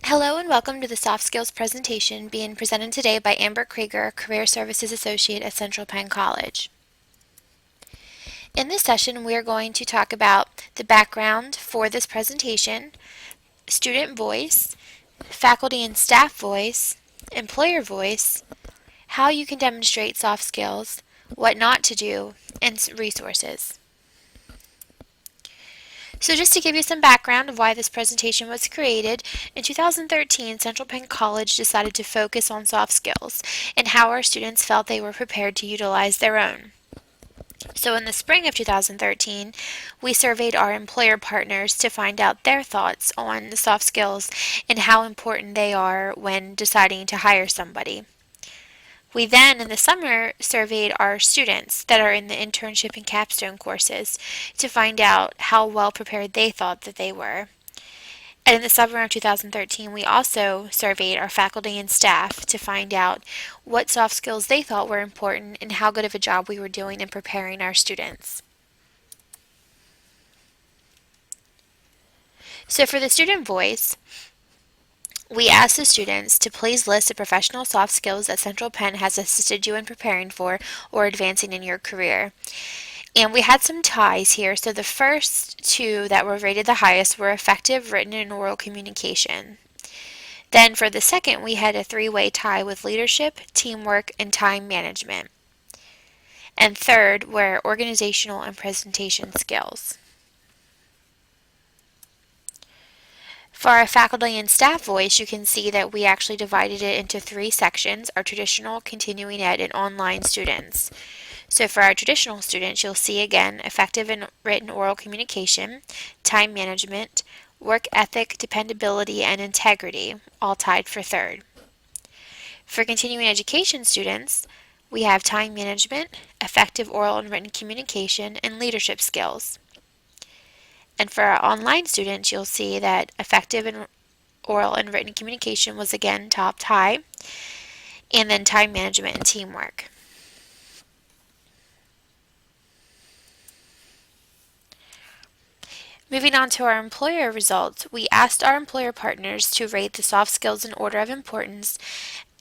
Hello and welcome to the Soft Skills presentation being presented today by Amber Krieger, Career Services Associate at Central Penn College. In this session, we are going to talk about the background for this presentation, student voice, faculty and staff voice, employer voice, how you can demonstrate soft skills, what not to do, and resources. So just to give you some background of why this presentation was created, in 2013, Central Penn College decided to focus on soft skills and how our students felt they were prepared to utilize their own. So in the spring of 2013, we surveyed our employer partners to find out their thoughts on the soft skills and how important they are when deciding to hire somebody. We then, in the summer, surveyed our students that are in the internship and capstone courses to find out how well prepared they thought that they were. And in the summer of 2013, we also surveyed our faculty and staff to find out what soft skills they thought were important and how good of a job we were doing in preparing our students. So for the student voice, we asked the students to please list the professional soft skills that Central Penn has assisted you in preparing for or advancing in your career. And we had some ties here. So the first two that were rated the highest were effective written and oral communication. Then for the second, we had a three-way tie with leadership, teamwork, and time management. And third were organizational and presentation skills. For our faculty and staff voice, you can see that we actually divided it into three sections: our traditional, continuing ed, and online students. So for our traditional students, you'll see again effective and written oral communication, time management, work ethic, dependability, and integrity, all tied for third. For continuing education students, we have time management, effective oral and written communication, and leadership skills. And for our online students, you'll see that effective and oral and written communication was again top high, and then time management and teamwork. Moving on to our employer results, we asked our employer partners to rate the soft skills in order of importance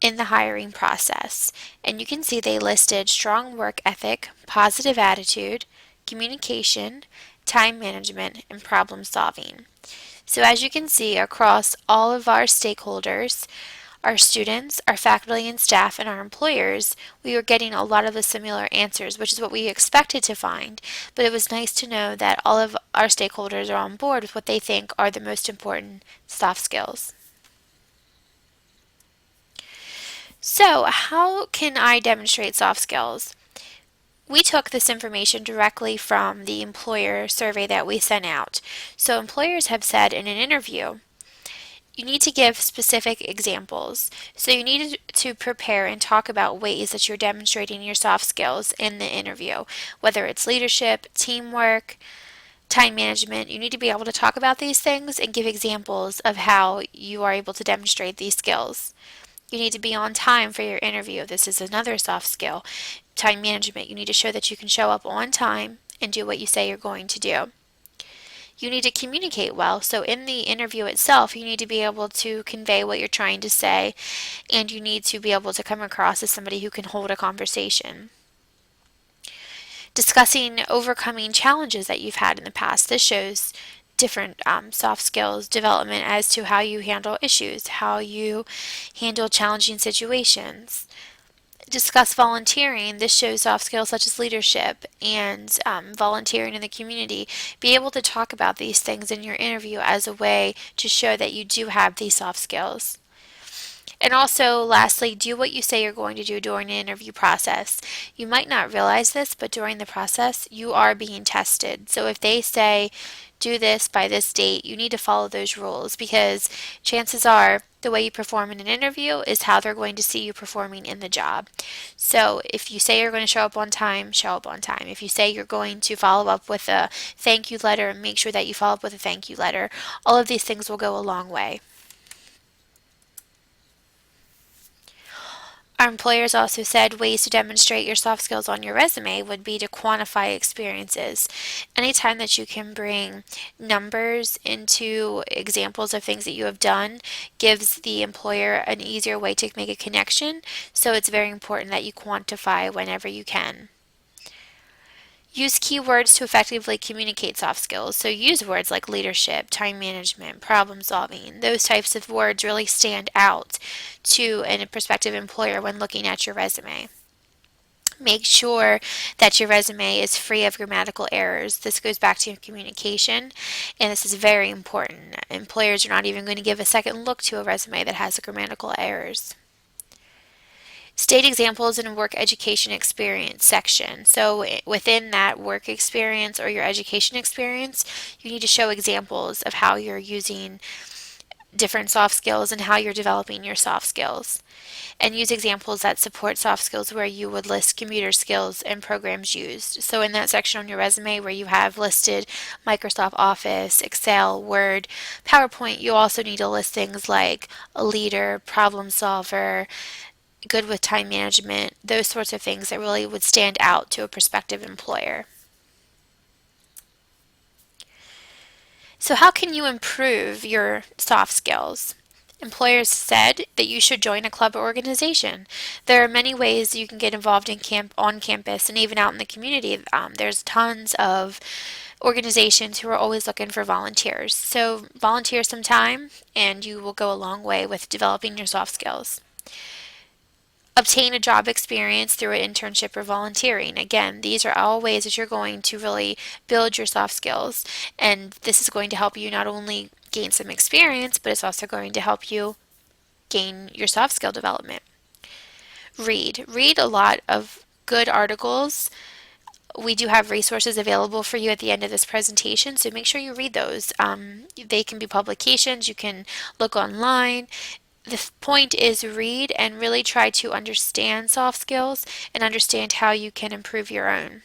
in the hiring process. And you can see they listed strong work ethic, positive attitude, communication, time management, and problem solving. So as you can see across all of our stakeholders, our students, our faculty and staff, and our employers, we were getting a lot of the similar answers, which is what we expected to find, but it was nice to know that all of our stakeholders are on board with what they think are the most important soft skills. So, how can I demonstrate soft skills? We took this information directly from the employer survey that we sent out. So, employers have said in an interview, you need to give specific examples. So you need to prepare and talk about ways that you're demonstrating your soft skills in the interview, whether it's leadership, teamwork, time management. You need to be able to talk about these things and give examples of how you are able to demonstrate these skills. You need to be on time for your interview. This is another soft skill. Time management. You need to show that you can show up on time and do what you say you're going to do. You need to communicate well. So in the interview itself, you need to be able to convey what you're trying to say, and you need to be able to come across as somebody who can hold a conversation. Discussing overcoming challenges that you've had in the past. This shows different soft skills development as to how you handle issues, how you handle challenging situations. Discuss volunteering. This shows soft skills such as leadership and volunteering in the community. Be able to talk about these things in your interview as a way to show that you do have these soft skills. And also, lastly, do what you say you're going to do during the interview process. You might not realize this, but during the process, you are being tested. So if they say, do this by this date, you need to follow those rules because chances are the way you perform in an interview is how they're going to see you performing in the job. So if you say you're going to show up on time, show up on time. If you say you're going to follow up with a thank you letter, make sure that you follow up with a thank you letter. All of these things will go a long way. Our employers also said ways to demonstrate your soft skills on your resume would be to quantify experiences. Anytime that you can bring numbers into examples of things that you have done gives the employer an easier way to make a connection. So it's very important that you quantify whenever you can. Use keywords to effectively communicate soft skills. So use words like leadership, time management, problem solving. Those types of words really stand out to a prospective employer when looking at your resume. Make sure that your resume is free of grammatical errors. This goes back to your communication, and this is very important. Employers are not even going to give a second look to a resume that has grammatical errors. State examples in work education experience section. So within that work experience or your education experience, you need to show examples of how you're using different soft skills and how you're developing your soft skills. And use examples that support soft skills where you would list computer skills and programs used. So in that section on your resume where you have listed Microsoft Office, Excel, Word, PowerPoint, you also need to list things like a leader, problem solver, good with time management, those sorts of things that really would stand out to a prospective employer. So how can you improve your soft skills? Employers said that you should join a club or organization. There are many ways you can get involved in on campus and even out in the community. There's tons of organizations who are always looking for volunteers. So volunteer some time and you will go a long way with developing your soft skills. Obtain a job experience through an internship or volunteering. Again, these are all ways that you're going to really build your soft skills, and this is going to help you not only gain some experience, but it's also going to help you gain your soft skill development. Read a lot of good articles. We do have resources available for you at the end of this presentation, so make sure you read those. They can be publications, you can look online. The point is read and really try to understand soft skills and understand how you can improve your own.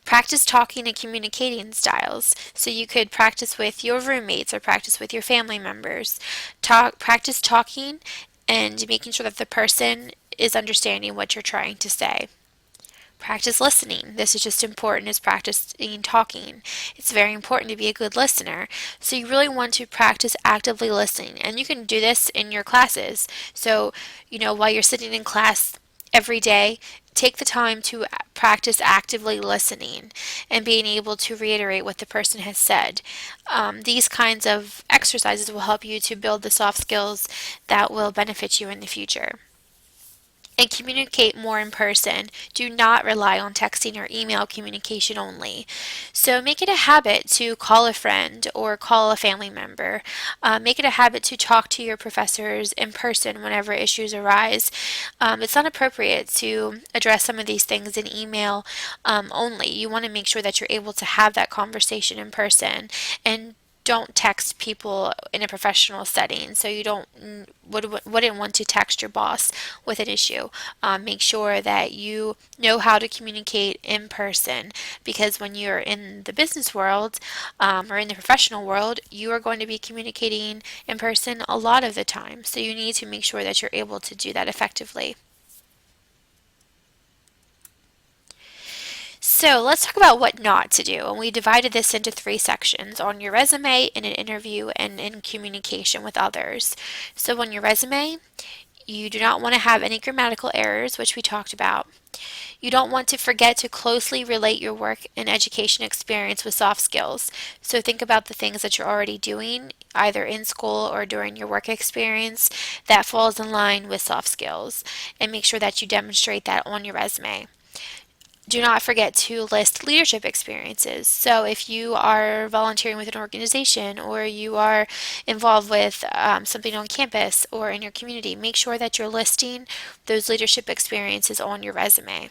Practice talking and communicating styles. So you could practice with your roommates or practice with your family members. Practice talking and making sure that the person is understanding what you're trying to say. Practice listening. This is just important as practicing talking. It's very important to be a good listener. So you really want to practice actively listening. And you can do this in your classes. So, while you're sitting in class every day, take the time to practice actively listening and being able to reiterate what the person has said. These kinds of exercises will help you to build the soft skills that will benefit you in the future. And communicate more in person. Do not rely on texting or email communication only. So make it a habit to call a friend or call a family member. Make it a habit to talk to your professors in person whenever issues arise. It's not appropriate to address some of these things in email only. You want to make sure that you're able to have that conversation in person, and don't text people in a professional setting. So you wouldn't want to text your boss with an issue. Make sure that you know how to communicate in person, because when you're in the business world or in the professional world, you are going to be communicating in person a lot of the time. So you need to make sure that you're able to do that effectively. So let's talk about what not to do. And we divided this into 3 sections: on your resume, in an interview, and in communication with others. So on your resume, you do not want to have any grammatical errors, which we talked about. You don't want to forget to closely relate your work and education experience with soft skills. So think about the things that you're already doing, either in school or during your work experience, that falls in line with soft skills, and make sure that you demonstrate that on your resume. Do not forget to list leadership experiences. So if you are volunteering with an organization or you are involved with something on campus or in your community, make sure that you're listing those leadership experiences on your resume.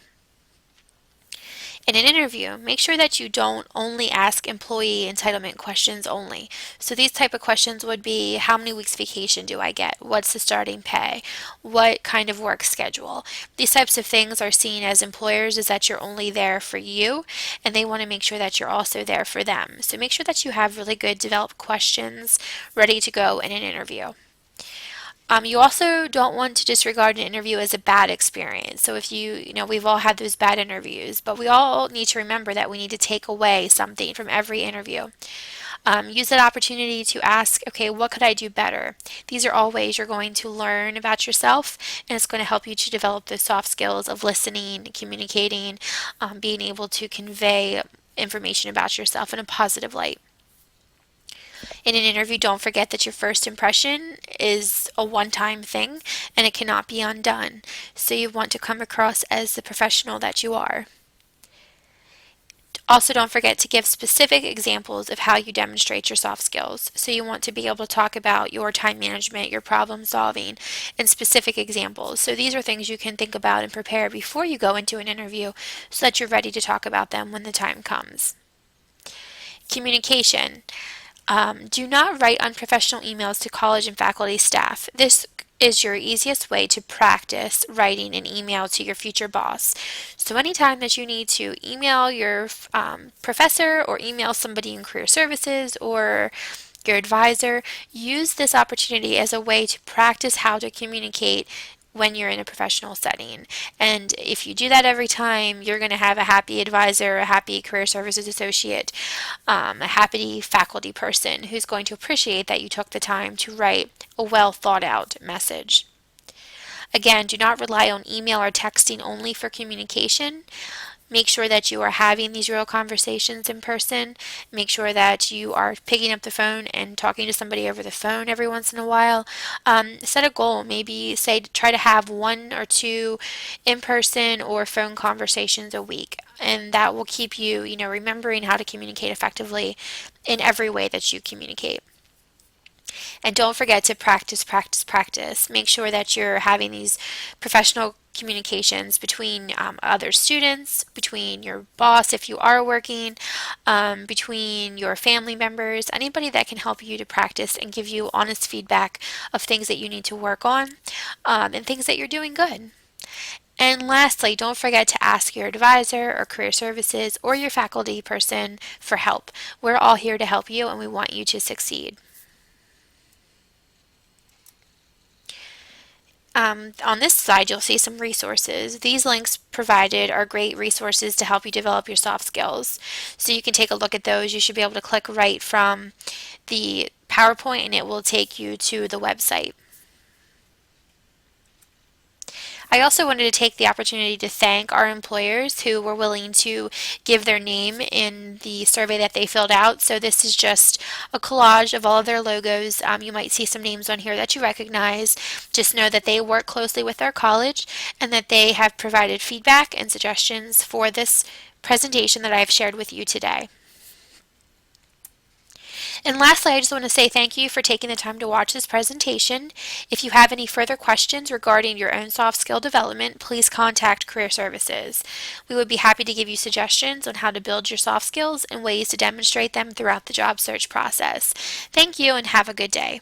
In an interview, make sure that you don't only ask employee entitlement questions only. So these type of questions would be: how many weeks vacation do I get? What's the starting pay? What kind of work schedule? These types of things are seen as employers is that you're only there for you, and they want to make sure that you're also there for them. So make sure that you have really good developed questions ready to go in an interview. You also don't want to disregard an interview as a bad experience. So if we've all had those bad interviews, but we all need to remember that we need to take away something from every interview. Use that opportunity to ask, okay, what could I do better? These are all ways you're going to learn about yourself, and it's going to help you to develop those soft skills of listening, communicating, being able to convey information about yourself in a positive light. In an interview, don't forget that your first impression is a one-time thing and it cannot be undone. So you want to come across as the professional that you are. Also, don't forget to give specific examples of how you demonstrate your soft skills. So you want to be able to talk about your time management, your problem solving, and specific examples. So these are things you can think about and prepare before you go into an interview so that you're ready to talk about them when the time comes. Communication. Do not write unprofessional emails to college and faculty staff. This is your easiest way to practice writing an email to your future boss. So anytime that you need to email your professor or email somebody in career services or your advisor, use this opportunity as a way to practice how to communicate when you're in a professional setting. And if you do that every time, you're going to have a happy advisor, a happy career services associate, a happy faculty person who's going to appreciate that you took the time to write a well thought out message. Again, do not rely on email or texting only for communication. Make sure that you are having these real conversations in person. Make sure that you are picking up the phone and talking to somebody over the phone every once in a while. Set a goal. Maybe say try to have 1 or 2 in-person or phone conversations a week. And that will keep you, remembering how to communicate effectively in every way that you communicate. And don't forget to practice, practice, practice. Make sure that you're having these professional communications between other students, between your boss if you are working, between your family members, anybody that can help you to practice and give you honest feedback of things that you need to work on and things that you're doing good. And lastly, don't forget to ask your advisor or career services or your faculty person for help. We're all here to help you and we want you to succeed. On this slide, you'll see some resources. These links provided are great resources to help you develop your soft skills. So you can take a look at those. You should be able to click right from the PowerPoint and it will take you to the website. I also wanted to take the opportunity to thank our employers who were willing to give their name in the survey that they filled out. So this is just a collage of all of their logos. You might see some names on here that you recognize. Just know that they work closely with our college and that they have provided feedback and suggestions for this presentation that I've shared with you today. And lastly, I just want to say thank you for taking the time to watch this presentation. If you have any further questions regarding your own soft skill development, please contact Career Services. We would be happy to give you suggestions on how to build your soft skills and ways to demonstrate them throughout the job search process. Thank you and have a good day.